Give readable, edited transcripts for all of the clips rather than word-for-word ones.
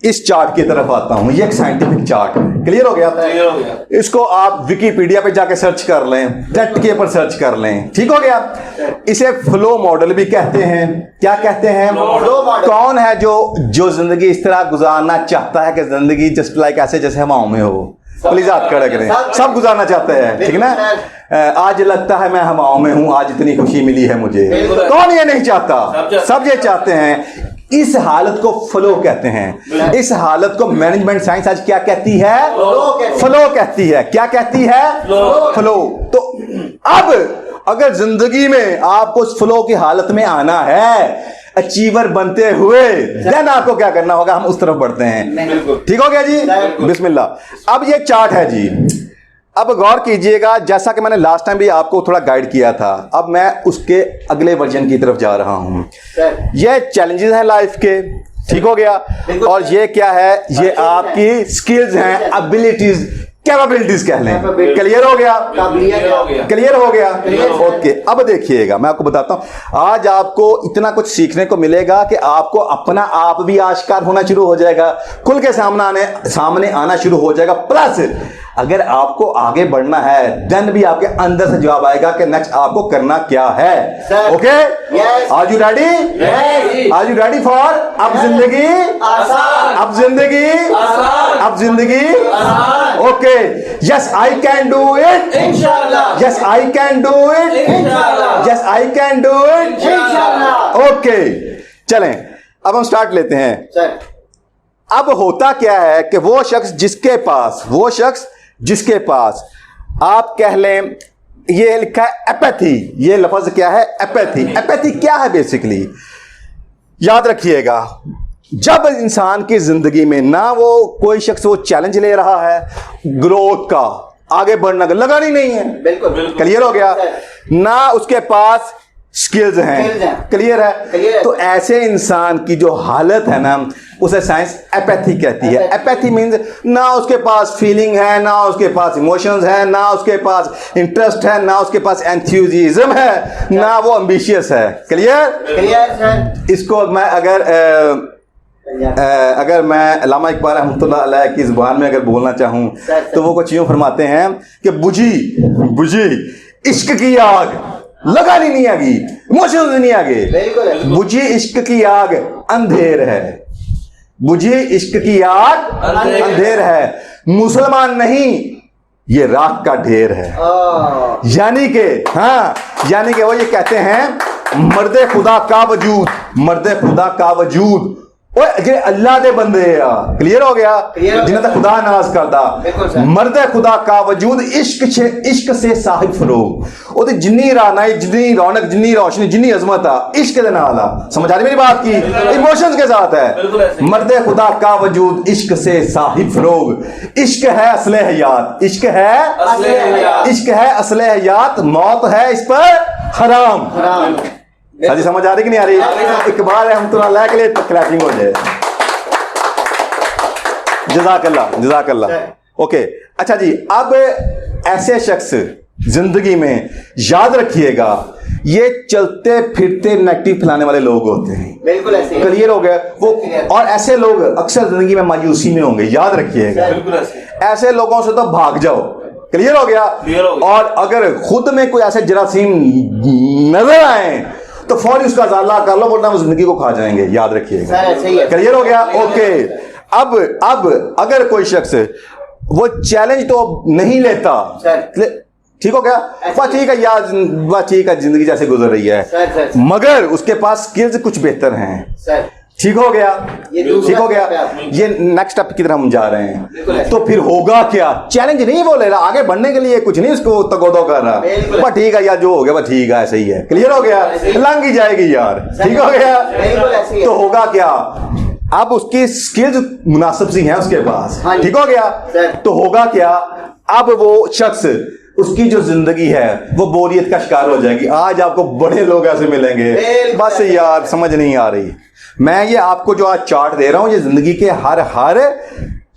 इस चार्ट की तरफ आता हूं। ये एक साइंटिफिक चार्ट, क्लियर हो गया? क्लियर हो गया। इसको आप विकिपीडिया पे जाके सर्च कर लें, नेट के ऊपर सर्च कर लें, ठीक हो गया? इसे फ्लो मॉडल भी कहते हैं। क्या कहते हैं? Flow model. कौन है जो जिंदगी इस तरह गुजारना चाहता है कि जिंदगी जस्ट लाइक ऐसे जैसे हवाओं में हो? प्लीज हाथ खड़ा करें। सब गुजारना चाहते हैं, ठीक ना? आज लगता है मैं हवाओं में हूं, आज इतनी खुशी मिली है मुझे। कौन ये नहीं चाहता? सब ये चाहते हैं। इस हालत को फ्लो कहते हैं। इस हालत को मैनेजमेंट साइंस आज क्या कहती है? फ्लो कहती है। क्या कहती है? फ्लो। तो अब अगर जिंदगी में आपको उस फ्लो की हालत में आना है, अचीवर बनते हुए, देन आपको क्या करना होगा? हम उस तरफ बढ़ते हैं। ठीक हो गया जी? बिस्मिल्लाह। अब ये चार्ट है जी। अब गौर कीजिएगा, जैसा कि मैंने लास्ट टाइम भी आपको थोड़ा गाइड किया था, अब मैं उसके अगले वर्जन की तरफ जा रहा हूं। ये चैलेंजेस हैं लाइफ के, ठीक हो गया? और ये क्या है? ये आपकी स्किल्स हैं, एबिलिटीज, कैपेबिलिटीज कह लें। क्लियर हो गया? क्लियर हो गया? ओके। अब देखिएगा, मैं आपको बताता हूं। आज आपको इतना कुछ सीखने को मिलेगा कि आपको अपना आप भी आश्कार होना शुरू हो जाएगा, खुल के सामने आना शुरू हो जाएगा। प्लस अगर आपको आगे बढ़ना है, देन भी आपके अंदर से जवाब आएगा कि नेक्स्ट आपको करना क्या है। Okay? Are you ready? Are you ready for अब जिंदगी आसान? अब जिंदगी आसान? अब जिंदगी आसान? Okay. Yes I can do it इंशाल्लाह। Yes I can do it इंशाल्लाह। Yes I can do it इंशाल्लाह। ओके, चलें अब हम स्टार्ट लेते हैं। अब होता क्या है कि वो शख्स जिसके पास आप कह लें, ये लिखा है एपैथी। ये लफ्ज क्या है? एपैथी। एपैथी क्या है बेसिकली? याद रखिएगा, जब इंसान की जिंदगी में ना वो कोई शख्स वो चैलेंज ले रहा है ग्रोथ का, आगे बढ़ने का लगन ही नहीं है। बिल्कुल। क्लियर हो गया? ना उसके पास स्किल्स हैं। क्लियर है? तो ऐसे इंसान की जो हालत है ना, उसे साइंस एपैथी कहती है। एपैथी मींस ना उसके पास फीलिंग है, ना उसके पास इमोशंस है, ना उसके पास इंटरेस्ट है, ना उसके पास एंथुसियाज्म है, ना वो एम्बिशियस है। क्लियर? इसको मैं अगर मैं अल्लामा इकबाल रहमतुल्लाह अलैह की जुबान में अगर बोलना चाहूं तो वो कुछ यूं फरमाते हैं कि बुझी इश्क की आग, लगा नहीं आगी, इमोशंस नहीं आगे। बुझी इश्क की आग अंधेर है। बुझी इश्क की आग अंधेर है। मुसलमान नहीं, ये राख का ढेर है। यानी कि वो ये कहते हैं मर्दे खुदा का वजूद जे अल्लाह दे बंदे आ। क्लियर हो गया? जिन्हें तो खुदा नाज करता। मर्द खुदा का वजूद इश्क से साहिब फरोग। ओदी जिन्नी रानाई, जिन्नी रौनक, जिन्नी रोशनी, जिन्नी अजमत आ, इश्क दे नाल आ। समझ आ रही मेरी बात की? इमोशंस के साथ है। मर्द खुदा का वजूद इश्क से साहिब फरोग। इश्क है असले हयात, इश्क है असले हयात, मौत है इस पर हराम। हाजी समझ आ रही कि नहीं आ रही? इकबाल रहमतुल्लाह अलैह के लिए क्लैपिंग हो जाए। जज़ाकल्लाह। ओके, अच्छा जी। अब ऐसे शख्स जिंदगी में याद रखिएगा, ये चलते फिरते नेगेटिव फैलाने वाले लोग होते हैं। बिल्कुल ऐसे। क्लियर हो गया? वो और ऐसे लोग अक्सर जिंदगी में मायूसी में होंगे। याद रखिएगा, ऐसे लोगों से तो भाग जाओ। क्लियर हो गया? और अगर खुद में कोई ऐसे जरासीम नजर आए तो फौरी उसका ज़ाला कर लो, वरना वो जिंदगी को खा जाएंगे। याद रखिएगा। क्लियर हो गया? ओके। अब अगर कोई शख्स वो चैलेंज तो नहीं लेता, ठीक हो गया? बस ठीक है यार, बस ठीक है, जिंदगी जैसे गुजर रही है, मगर उसके पास स्किल्स कुछ बेहतर हैं। ठीक हो गया? ठीक हो गया? ये नेक्स्ट स्टेप की तरफ हम जा रहे हैं। तो फिर होगा क्या? चैलेंज नहीं वो ले रहा, आगे बढ़ने के लिए कुछ नहीं उसको तगोदो कर रहा। बस ठीक है यार, जो हो गया बस ठीक है, ऐसे ही है। क्लियर हो गया? लंघ ही जाएगी यार। ठीक हो गया? तो होगा क्या? अब उसकी स्किल्स मुनासिब सी हैं उसके पास। ठीक हो गया? तो होगा क्या? अब वो शख्स, उसकी जो जिंदगी है वो बोरियत का शिकार हो जाएगी। आज आपको बड़े लोग ऐसे मिलेंगे, बस यार समझ नहीं आ रही। मैं ये आपको जो आज चार्ट दे रहा हूं, ये जिंदगी के हर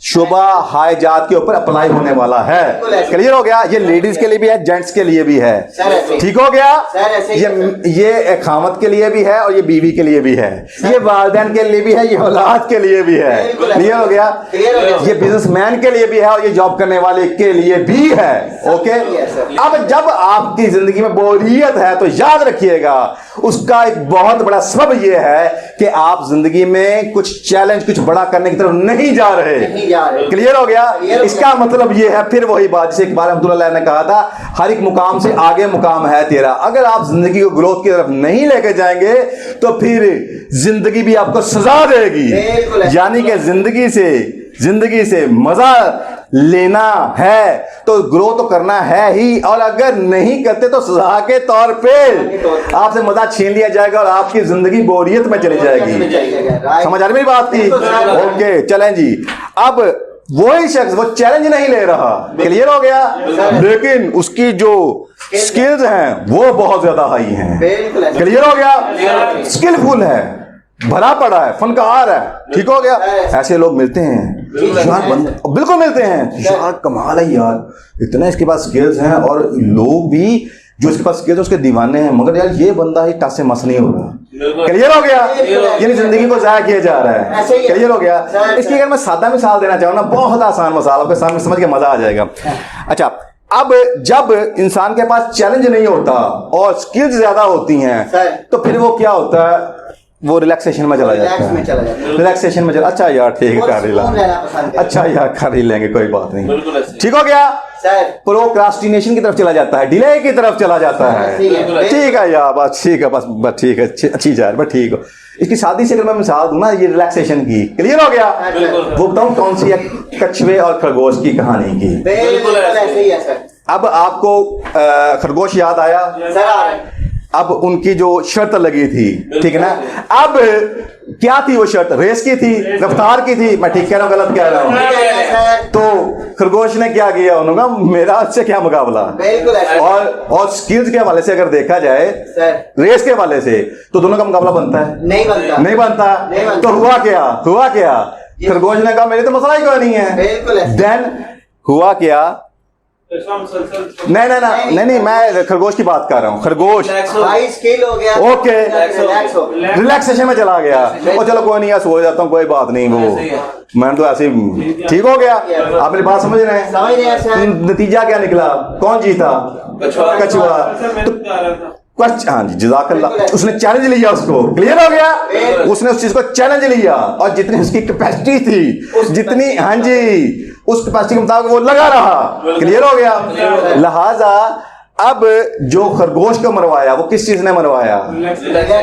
शोभा हाई जात के ऊपर अप्लाई होने वाला है। क्लियर हो गया? ये लेडीज के लिए भी है, जेंट्स के लिए भी है। ठीक हो गया? ये खामत के लिए भी है और ये बीवी के लिए भी है, ये वालिदैन के लिए भी है, ये औलाद के लिए भी है। क्लियर हो गया? ये बिजनेसमैन के लिए भी है और ये जॉब करने वाले के लिए भी है। ओके, अब जब आपकी जिंदगी में बोरियत है तो याद रखिएगा उसका एक बहुत बड़ा सबब यह है कि आप जिंदगी में कुछ चैलेंज, कुछ बड़ा करने की तरफ नहीं जा रहे। क्लियर हो गया? इसका मतलब यह है, फिर वही बात जिसे इकबाल अब्दुल्लाह ने कहा था, हर एक मुकाम से आगे मुकाम है तेरा। अगर आप जिंदगी को ग्रोथ की तरफ नहीं लेके जाएंगे तो फिर जिंदगी भी आपको सजा देगी। यानी कि जिंदगी से मजा लेना है तो ग्रो तो करना है ही, और अगर नहीं करते तो सजा के तौर पे आपसे मजा छीन लिया जाएगा और आपकी जिंदगी बोरियत में चली जाएगी। समझ आ रही मेरी बात की? ओके, चलें जी। अब वही शख्स वो चैलेंज नहीं ले रहा, क्लियर हो गया, लेकिन उसकी जो स्किल्स हैं वो बहुत ज्यादा हाई हैं। क्लियर हो गया? स्किलफुल है, भरा पड़ा है, फनकार है। ठीक हो गया? ऐसे लोग मिलते हैं यार, बिल्कुल मिलते हैं यार, कमाल है यार, इतना इसके पास स्किल्स हैं और लोग भी जो इसके पास स्किल्स है उसके दीवाने हैं, मगर यार ये बंदा ही टस से मस नहीं हो रहा। क्लियर हो गया? यानी जिंदगी को जाया किया जा रहा है। क्लियर हो गया? इसकी अगर मैं सादा मिसाल देना चाहूँ ना, बहुत आसान मिसाल, आपके सामने समझ के मजा आ जाएगा। अच्छा, अब जब इंसान के पास चैलेंज नहीं होता और स्किल्स ज्यादा होती हैं तो फिर वो क्या होता है, वो रिलैक्सेशन में चला जाता है। रिलैक्सेशन में चला, अच्छा यार ठीक है कर ही लेंगे, अच्छा यार कर ही लेंगे, कोई बात नहीं। ठीक हो गया? प्रोक्रास्टिनेशन की तरफ चला जाता है, डिले की तरफ चला जाता है। ठीक है यार, बस ठीक है, बस ठीक है, अच्छी जा रही, बस ठीक हो। इसकी शादी से अगर मैं मिसाल दूं ना, ये रिलैक्सेशन की, क्लियर हो गया? वो बताऊं कौन सी है? कछुए और खरगोश की कहानी की। अब आपको खरगोश याद आया? अब उनकी जो शर्त लगी थी, ठीक है ना, अब क्या थी वो शर्त? रेस की थी, रफ्तार की थी। मैं ठीक कह रहा हूँ, गलत कह रहा हूँ? तो खरगोश ने क्या किया, उन्होंने मेरा उससे क्या मुकाबला, और स्किल्स के हवाले से अगर देखा जाए, रेस के हवाले से, तो दोनों का मुकाबला बनता है? नहीं बनता। तो हुआ क्या? खरगोश ने कहा मेरे तो मसला ही कोई नहीं है। देन हुआ क्या? नहीं, मैं खरगोश की बात कर रहा हूँ। खरगोश ओके रिलैक्सेशन में चला गया, और चलो कोई नहीं यार, सो जाता हूँ, कोई बात नहीं, वो मैंने तो ऐसे ठीक हो गया। आप मेरी बात समझ रहे हैं? नतीजा क्या निकला? कौन जीता? कछुआ। हाँ जी, जज़ाकल्लाह। उसने चैलेंज लिया उसको, क्लियर हो गया? उसने उस चीज को चैलेंज लिया और जितनी उसकी कैपेसिटी थी, जितनी, हाँ जी, उस कैपेसिटी के मुताबिक वो लगा रहा। क्लियर हो गया? लिहाजा अब जो खरगोश को मरवाया वो किस चीज ने मरवाया?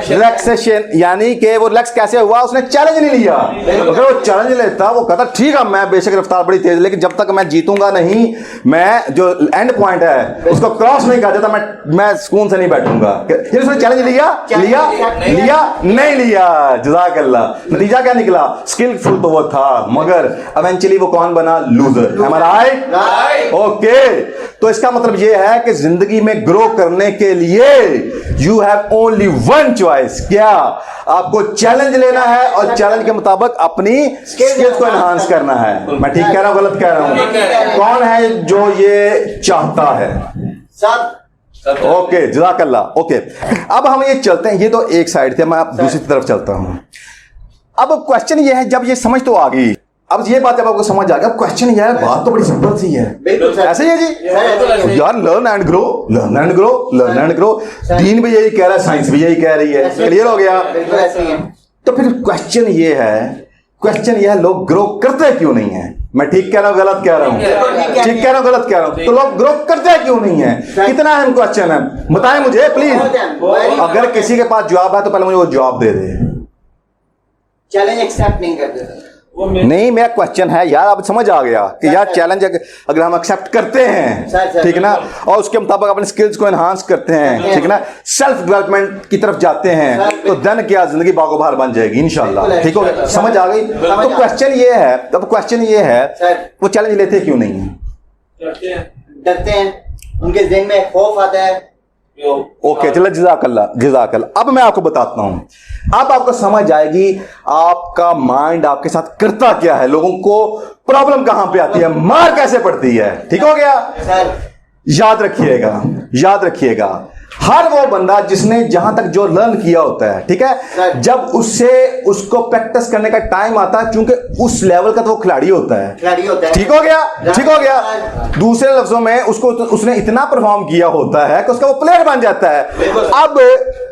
रिलैक्सेशन। यानी कि वो रिलैक्स कैसे हुआ? उसने चैलेंज नहीं लिया। अगर वो चैलेंज लेता, वो कहता ठीक है मैं बेशक रफ्तार बड़ी तेज, लेकिन जब तक मैं जीतूंगा नहीं, मैं जो एंड पॉइंट है उसको क्रॉस नहीं कर देता, मैं सुकून से नहीं बैठूंगा। उसने चैलेंज लिया नहीं लिया। जज़ाकल्लाह। नतीजा क्या निकला? स्किलफुल तो वो था, मगर इवेंचुअली वो कौन बना? Loser. Am I right? Okay, तो इसका मतलब ये है कि जिंदगी में ग्रो करने के लिए you have only one choice. क्या? आपको चैलेंज लेना है और चैलेंज के मुताबिक अपनी स्किल्स को एनहांस करना है। मैं ठीक कह रहा हूं, गलत कह रहा हूं? कौन है जो ये चाहता है? सब। ओके, जज़ाकल्लाह। ओके, अब हम ये चलते हैं, ये तो एक साइड थे, मैं दूसरी तरफ चलता हूं। अब क्वेश्चन ये है, जब ये समझ तो आ गई, अब ये बात जब आपको समझ आ गया, क्वेश्चन ये है, बात तो बड़ी सिंपल सी है, ऐसे ही है जी यार, learn and grow, learn and grow, learn and grow. दीन भी यही कह रहा है, साइंस भी यही कह रही है। क्लियर हो गया? तो फिर क्वेश्चन ये है लोग ग्रो करते क्यों नहीं है? मैं ठीक कह रहा हूँ, गलत कह रहा हूँ? ठीक कह रहा हूँ, गलत कह रहा हूँ? तो लोग ग्रो करते क्यों नहीं है? कितना अहम क्वेश्चन है, बताएं मुझे प्लीज। अगर किसी के पास जवाब है तो पहले मुझे वो जवाब दे दे। चैलेंज एक्सेप्ट नहीं करते नहीं, मेरा क्वेश्चन है यार, अब समझ आ गया कि यार चैलेंज अगर हम एक्सेप्ट करते हैं, ठीक है ना, और उसके मुताबिक अपने स्किल्स को एनहांस करते हैं, ठीक है ना, सेल्फ डेवलपमेंट की तरफ जाते हैं, तो देन क्या जिंदगी बागोबार बन जाएगी इंशाल्लाह। ठीक हो गया? समझ आ गई? तो क्वेश्चन ये है, वो चैलेंज लेते क्यों नहीं है? डरते हैं, उनके ज़हन में खौफ आता है, ओके, चलो जज़ाकल्लाह जज़ाकल्लाह। अब मैं आपको बताता हूं, अब आपको समझ आएगी आपका माइंड आपके साथ करता क्या है, लोगों को प्रॉब्लम कहां पे आती है, मार कैसे पड़ती है। ठीक हो गया। सर याद रखिएगा, याद रखिएगा, हर वो बंदा जिसने जहां तक जो लर्न किया होता है, ठीक है, जब उससे उसको प्रैक्टिस करने का टाइम आता है, क्योंकि उस लेवल का तो वो खिलाड़ी होता है। खिलाड़ी होता है। ठीक हो गया, ठीक हो गया। दूसरे लफ्जों में उसको उसने इतना परफॉर्म किया होता है कि उसका वो प्लेयर बन जाता है। अब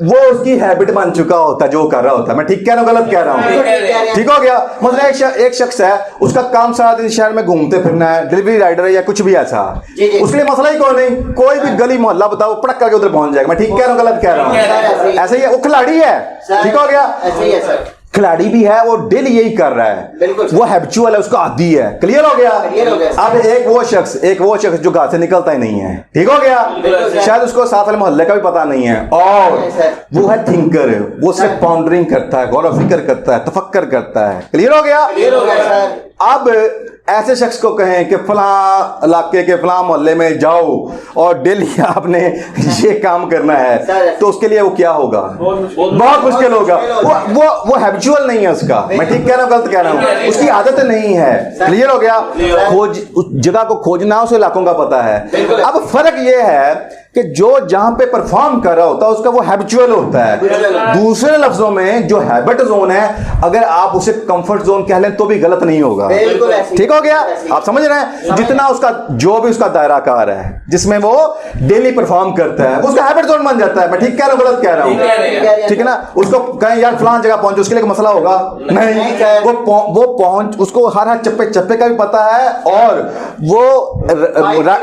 वो उसकी हैबिट बन चुका होता है जो कर रहा होता है। मैं ठीक कह रहा हूं, गलत कह रहा हूं? ठीक हो गया। मतलब एक शख्स है, उसका काम सारा दिन शहर में घूमते फिरना है, डिलीवरी राइडर है या कुछ भी ऐसा, उसके लिए मसला ही कोई नहीं, कोई भी गली मोहल्ला बताओ पटक करके उधर पहुंच जाएगा। मैं ठीक कह रहा हूं, गलत कह रहा हूं? ऐसे ही है, वो खिलाड़ी है। ठीक हो गया। ऐसे ही है सर। खिलाड़ी भी है, वो डेली यही कर रहा है, बिल्कुल। वो हैबिचुअल है, उसका आदी है। क्लियर हो गया। क्लियर हो गया। अब एक वो शख्स जो घर से निकलता ही नहीं है। ठीक हो गया। शायद उसको साथ वाले मोहल्ले का भी पता नहीं है, और वो है थिंकर, वो सिर्फ पॉन्डरिंग करता है, गौर फिक्र करता है, तफक्कर करता है। क्लियर हो गया। क्लियर हो गया सर। अब ऐसे शख्स को कहें कि फलां इलाके के फलां मोहल्ले में जाओ और डेली आपने ये काम करना है, तो उसके लिए वो क्या होगा? बहुत मुश्किल होगा। वो हैबिचुअल नहीं है उसका। मैं ठीक कह रहा हूँ, गलत कह रहा हूँ? उसकी आदत नहीं है। क्लियर हो गया। खोज, उस जगह को खोजना उस इलाकों का पता है। अब फर्क ये है कि जो जहां पे परफॉर्म कर रहा होता है उसका वो हैबिचुअल होता है। दूसरे लफ्जों में जो हैबिट जोन है, अगर आप उसे कंफर्ट जोन कह लें तो भी गलत नहीं होगा। ठीक हो गया। आप समझ रहे हैं? जितना उसका जो भी उसका दायराकार है जिसमें वो डेली परफॉर्म करता है, उसका हैबिट जोन बन जाता है। मैं ठीक कह रहा हूं, गलत कह रहा हूं? ठीक है ना। उसको कहें यार फलां जगह पहुंचो, उसके लिए मसला होगा नहीं। वो पहुंच, उसको हर चप्पे चप्पे का भी पता है, और वो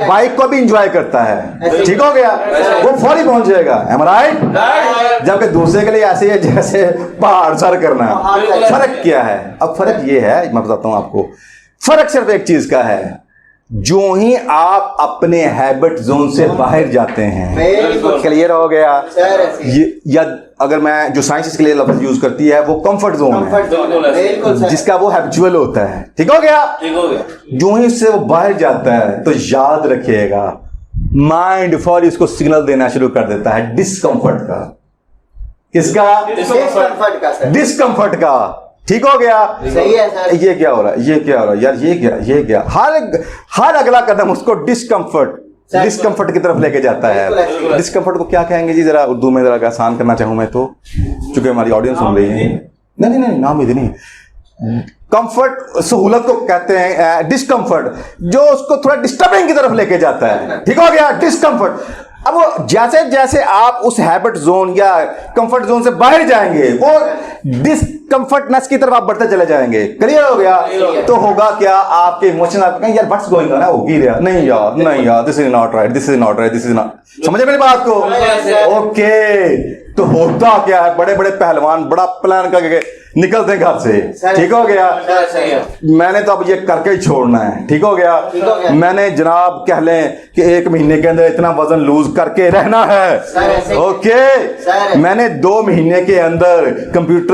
बाइक को भी इंजॉय करता है। ठीक हो गया। वो फौरी पहुंच जाएगा। Am I right? जबकि दूसरे के लिए ऐसे ही है जैसे पहाड़ सर करना। फर्क क्या है? अब फर्क ये है, मैं बताता हूं आपको। फर्क सिर्फ एक चीज का है, जो ही आप अपने हैबिट जोन से बाहर जाते हैं। क्लियर हो गया। ये या अगर मैं जो साइंस इसके लिए लफ्ज यूज करती है, वो कंफर्ट जोन है, जिसका वो हैबिचुअल होता है। ठीक हो गया। जो ही उससे वो बाहर जाता है, तो याद रखिएगा, माइंड फौरी उसको सिग्नल देना शुरू कर देता है डिस्कंफर्ट का। किसका? डिस्कंफर्ट का। ठीक हो गया। सही है सर। ये क्या हो रहा है, ये क्या हो रहा है यार, ये क्या हर अगला कदम उसको डिस्कंफर्ट की तरफ लेके जाता है। डिस्कंफर्ट को क्या कहेंगे जी? जरा उर्दू में जरा आसान करना चाहूं मैं तो, चूंकि हमारी ऑडियंस सुन रही है। नहीं नाम इधर नहीं। कंफर्ट सहूलत को कहते हैं, डिस्कंफर्ट जो उसको थोड़ा डिस्टर्बिंग की तरफ लेके जाता है। ठीक हो गया। डिस्कंफर्ट। अब वो जैसे जैसे आप उस हैबिट जोन या कंफर्ट जोन से बाहर जाएंगे, वो डिस्कंफर्टनेस की तरफ आप बढ़ते चले जाएंगे। क्लियर हो गया। तो होगा क्या, आपके इमोशन आपको कहें यार व्हाट्स गोइंग ऑन, हो गया नहीं यार this is not right, this is not. समझे मेरी बात को? ओके। तो होता क्या है, बड़े बड़े पहलवान बड़ा प्लान करके निकलते हैं घर से। ठीक हो गया। मैंने तो अब ये करके ही छोड़ना है। ठीक हो गया। मैंने जनाब कह लें कि 1 महीने के अंदर इतना वजन लूज करके रहना है। ओके। मैंने 2 महीने के अंदर कंप्यूटर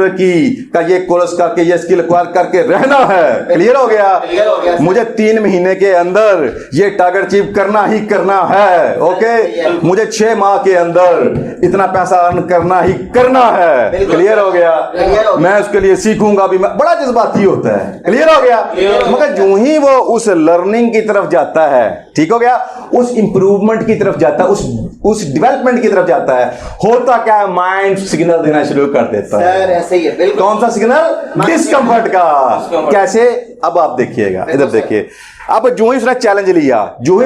का ये कोर्स करके ये स्किल एक्वायर करके रहना है। क्लियर हो गया। मुझे 3 महीने के अंदर ये टारगेट अचीव करना ही करना है। ओके। मुझे 6 माह के अंदर इतना पैसा अर्न करना ही करना है। क्लियर हो गया। मैं उसके लिए सीखूंगा भी। बड़ा जज्बाती होता है। क्लियर हो गया। मगर जो ही वो उस लर्निंग की तरफ जाता है, ठीक हो गया, उस इंप्रूवमेंट की तरफ जाता है, उस डेवलपमेंट की तरफ जाता है, होता क्या है, माइंड सिग्नल देना शुरू कर देता है। सर ऐसे ही है, बिल्कुल। कौन सा सिग्नल? डिस्कंफर्ट का। कैसे? अब आप देखिएगा, इधर देखिए। अब जो ही उसने चैलेंज लिया, जो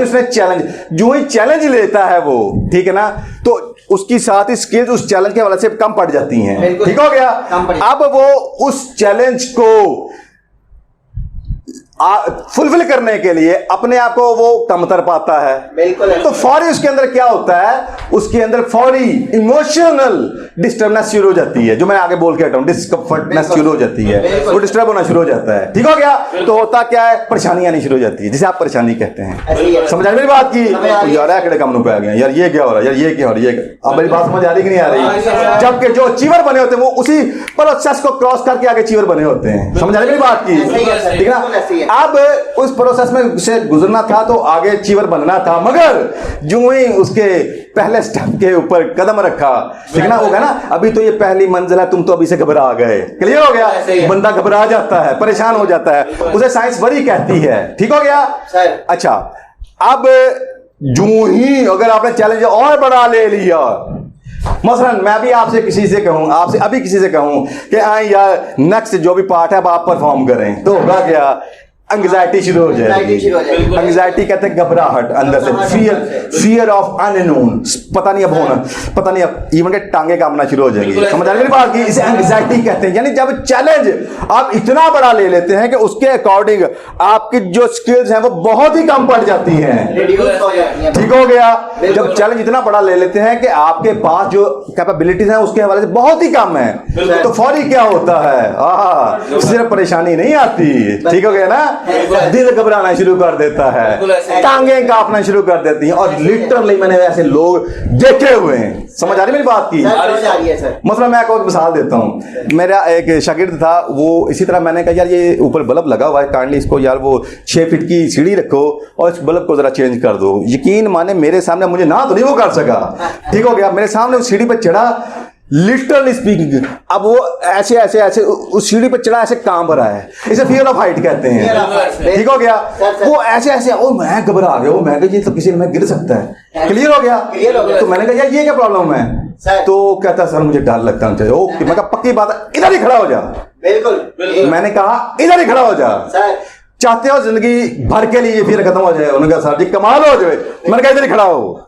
ही चैलेंज लेता है वो, ठीक है ना, तो उसकी साथ ही स्किल्स उस चैलेंज के वजह से कम पड़ जाती हैं। ठीक हो गया। अब वो उस चैलेंज को फुलफिल करने के लिए अपने आप को वो कमतर पाता है। बिल्कुल। तो फौरी उसके अंदर क्या होता है, उसके अंदर फौरी इमोशनल डिस्टर्बनेस शुरू हो जाती है, जो मैं आगे बोल के हटा हूं, डिस्कंफर्टनेस शुरू हो जाती है, वो डिस्टर्ब होना शुरू हो जाता है। ठीक हो गया। तो होता क्या है, परेशानी आनी शुरू हो जाती है, जिसे आप परेशानी कहते हैं। समझ आ मेरी बात की? यार एकड़े कम पे आ गए, यार ये क्या हो रहा है, यार ये क्या हो रहा है, अब मेरी बात समझ आ रही कि नहीं आ रही? जबकि जो अचीवर बने होते हैं वो उसी प्रोसेस को क्रॉस करके आगे अचीवर बने होते हैं। समझ आ रही मेरी बात की? ठीक है ना। अब उस प्रोसेस में से गुजरना था तो आगे अचीवर बनना था, मगर जो ही उसके पहले स्टेप के ऊपर कदम रखा, ठीक है ना, होगा ना, अभी तो ये पहली मंजिल है, तुम तो अभी से घबरा गए। क्लियर हो गया? बंदा घबरा जाता है, परेशान हो जाता है, उसे साइंस वरी कहती है। ठीक हो गया? अच्छा, अब जो ही अगर आपने चैलेंज और बड़ा ले लिया, मसलन मैं भी आपसे किसी से कहूं, आपसे अभी किसी से कहूं कि हाँ यार नेक्स्ट जो भी पार्ट है अब आप परफॉर्म करें, तो होगा क्या? एंग्जाइटी शुरू हो जाएगी। एंग्जाइटी कहते हैं घबराहट अंदर से, फियर ऑफ अननोन, पता नहीं अब होना, पता नहीं अब, इवन के टांगे कांपना शुरू हो जाएंगी। समझ आ रही मेरी बात की? इसे एंग्जाइटी कहते हैं। यानी जब चैलेंज आप इतना बड़ा ले लेते हैं कि उसके अकॉर्डिंग आपकी जो स्किल्स हैं वो बहुत ही कम पड़ जाती हैं। ठीक हो गया? जब चैलेंज इतना बड़ा ले लेते हैं कि आपके पास जो कैपेबिलिटीज हैं उसके हवाले से बहुत ही कम है, तो फौरी क्या होता है? सिर्फ परेशानी नहीं आती। ठीक हो गया ना? दिल घबराना शुरू कर देता है, टांगे कांपना शुरू कर देती हैं, और लिटरली मैंने ऐसे लोग देखे हुए हैं। समझ आ रही मेरी बात की? मतलब मैं आपको एक मिसाल देता हूं। मेरा एक शागिर्द था, वो इसी तरह मैंने कहा यार ये ऊपर बल्ब लगा हुआ है, काइंडली इसको यार वो 6 फीट की सीढ़ी रखो और इस बल्ब को जरा चेंज कर दो। यकीन माने मेरे सामने, मुझे ना तो नहीं वो कर सका, ठीक हो गया, मेरे सामने उस सीढ़ी पर चढ़ा, लिटरली स्पीकिंग, अब वो ऐसे ऐसे ऐसे उस सीढ़ी पर चढ़ा, ऐसे कांप रहा है, इसे फियर ऑफ हाइट कहते हैं। ठीक हो गया? वो ऐसे ऐसे, ओ मैं घबरा गया, मैं कहा ये तो किसी में गिर सकता है। क्लियर हो गया? तो मैंने कहा यार ये क्या प्रॉब्लम है? तो कहता सर मुझे डर लगता है। ओके, मैं कहा पक्की बात है, इधर ही खड़ा हो जा। बिल्कुल, मैंने कहा इधर ही खड़ा हो जा। चाहते हो जिंदगी भर के लिए फिर खत्म हो जाए? उन्होंने कहा सर जी कमाल हो जाए। मैंने कहा इधर ही खड़ा हो।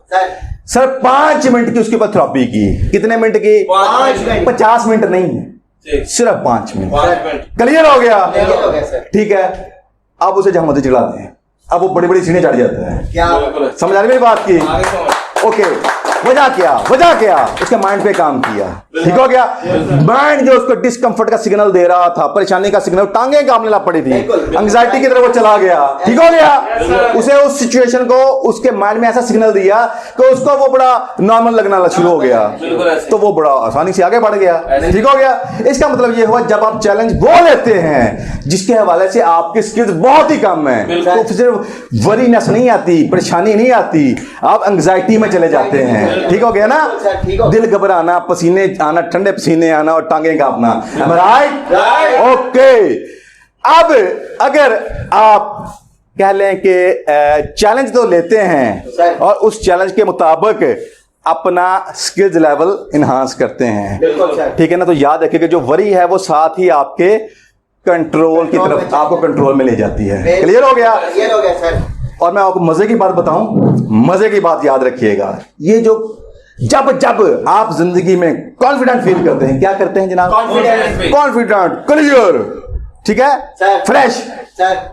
सर 5 मिनट की उसके ऊपर थेरेपी की। कितने मिनट की? 5 मिनट। 50 मिनट नहीं, सिर्फ 5 मिनट। क्लियर हो गया? ठीक है, अब उसे जहां मर्जी चढ़ा दें, अब वो बड़ी बड़ी सीढ़ियां चढ़ जाता है। क्या समझ आ रही मेरी बात की? ओके, वजह क्या? उसके माइंड पे काम किया। ठीक हो गया? माइंड जो उसको डिस्कंफर्ट का सिग्नल दे रहा था, परेशानी का सिग्नल, टांगे कांपने लग पड़ी थी, एंग्जाइटी की तरफ वो चला गया। ठीक हो गया? उसे उस सिचुएशन को उसके माइंड में ऐसा सिग्नल दिया कि उसको वो बड़ा नॉर्मल लगना शुरू हो गया, तो वो बड़ा आसानी से आगे बढ़ गया। ठीक हो गया? इसका मतलब ये हुआ जब आप चैलेंज वो लेते हैं जिसके हवाले से आपकी स्किल्स बहुत ही कम है, तो सिर्फ वरीनेस नहीं आती, परेशानी नहीं आती, आप एंग्जाइटी में चले जाते हैं। ठीक हो गया ना? दिल घबराना, पसीने आना, ठंडे पसीने आना और टांगे कांपना। राइट? ओके। अब अगर आप कह लें कि चैलेंज तो लेते हैं और उस चैलेंज के मुताबिक अपना स्किल्स लेवल इनहांस करते हैं, ठीक है ना, तो याद रखिए कि जो वरी है वो साथ ही आपके कंट्रोल की तरफ आपको कंट्रोल में ले जाती है। क्लियर हो गया? सर। और मैं आपको मजे की बात बताऊं, मजे की बात याद रखिएगा, ये जो जब आप जिंदगी में कॉन्फिडेंट फील करते हैं, क्या करते हैं जनाब? कॉन्फिडेंट, क्लियर, ठीक है, फ्रेश,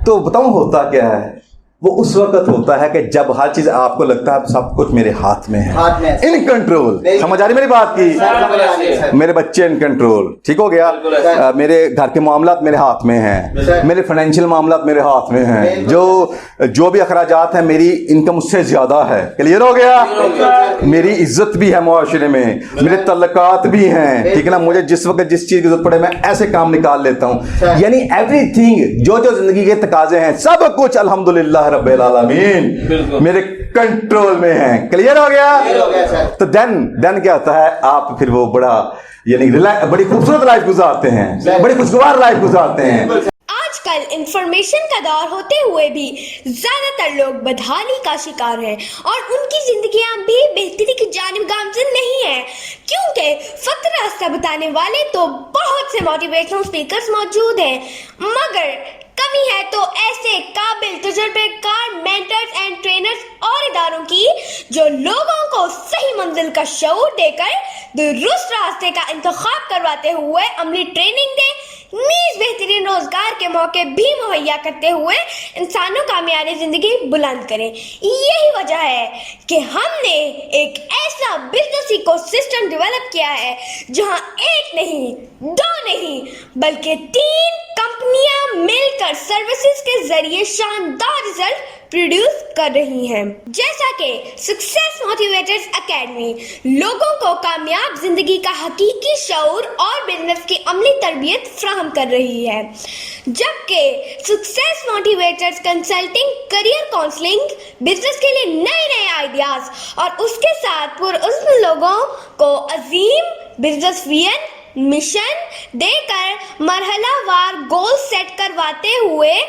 तो बताऊं होता क्या है? वो उस वक्त होता है कि जब हर चीज आपको लगता है सब कुछ मेरे हाथ में है, इन कंट्रोल। समझ आ रही मेरी बात की? मेरे बच्चे इन कंट्रोल। ठीक हो गया? मेरे घर के मामलात मेरे हाथ में हैं, मेरे फाइनेंशियल मामलात मेरे हाथ में हैं, जो भी अखराजात हैं, मेरी इनकम उससे ज्यादा है। क्लियर हो गया? मेरी इज्जत भी है मुआशरे में, मेरे तल्लकात भी हैं, ठीक है ना, मुझे जिस वक्त जिस चीज की जरूरत पड़े मैं ऐसे काम निकाल लेता हूं। यानी एवरीथिंग, जो जिंदगी के तकाजे हैं, सब कुछ अल्हम्दुलिल्लाह रब्बिल आलमीन मेरे कंट्रोल में है। क्लियर हो गया? तो देन क्या होता है? आप फिर वो बड़ा यानी बड़ी खूबसूरत लाइफ गुजारते हैं, बड़ी खुशगवार लाइफ गुजारते हैं। आजकल इंफॉर्मेशन का दौर होते हुए भी ज्यादातर लोग बदहाली का शिकार हैं और उनकी जिंदगियां भी बेहतरी की जानिब गामजन नहीं है, क्योंकि फक्त रास्ता बताने वाले तो बहुत से मोटिवेशनल स्पीकर्स मौजूद हैं, मगर कमी है तो ऐसे काबिल तजुर्बेकार मेंटर्स एंड ट्रेनर्स और इदारों की जो लोगों को सही मंजिल का शऊर देकर दुरुस्त रास्ते का इंतखाब करवाते हुए अमली ट्रेनिंग दे, नीज बेहतरीन रोजगार के मौके भी मुहैया करते हुए इंसानों का मियारी जिंदगी बुलंद करें। यही वजह है कि हमने एक ऐसा बिजनेस इकोसिस्टम डेवलप किया है जहां एक नहीं, दो नहीं, बल्कि 3 कंपनियां मिलकर सर्विसेज के जरिए शानदार रिजल्ट प्रोड्यूस कर रही हैं। जैसा कि सक्सेस मोटिवेटर्स एकेडमी लोगों को कामयाब जिंदगी का हकीकी शऊर और बिजनेस की अमली तरबियत फ्राहम कर रही है, जबकि success motivators consulting, career counselling, business के लिए नए नए आइडियाज और उसके साथ पुरअज़्म लोगों को अजीम बिजनेस विजन मिशन देकर मरहलावार गोल सेट करवाते हुए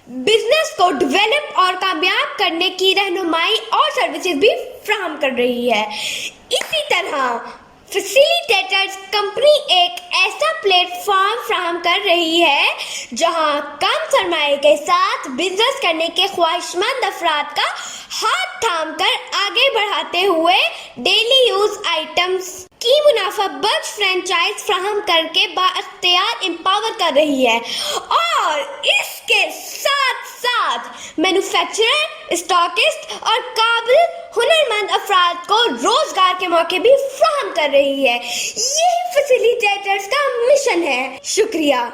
बिजनेस को डेवलप और कामयाब करने की रहनुमाई और सर्विसेज भी फ्राहम कर रही है। इसी तरह फैसिलिटेटर्स कंपनी एक ऐसा प्लेटफॉर्म फ्राहम कर रही है जहां कम सरमाए के साथ बिजनेस करने के ख्वाहिशमंद अफराद का हाथ थामकर आगे बढ़ाते हुए डेली यूज आइटम्स की मुनाफा बख्श फ्रेंचाइज फ्राहम करके बाअख्तियार एम्पावर कर रही है और इसके साथ साथ मैन्युफैक्चरर, स्टॉकिस्ट और काबिल हुनरमंद अफराद को रोजगार के मौके भी फ्राहम कर रही है। यही फैसिलिटेटर्स का मिशन है। शुक्रिया।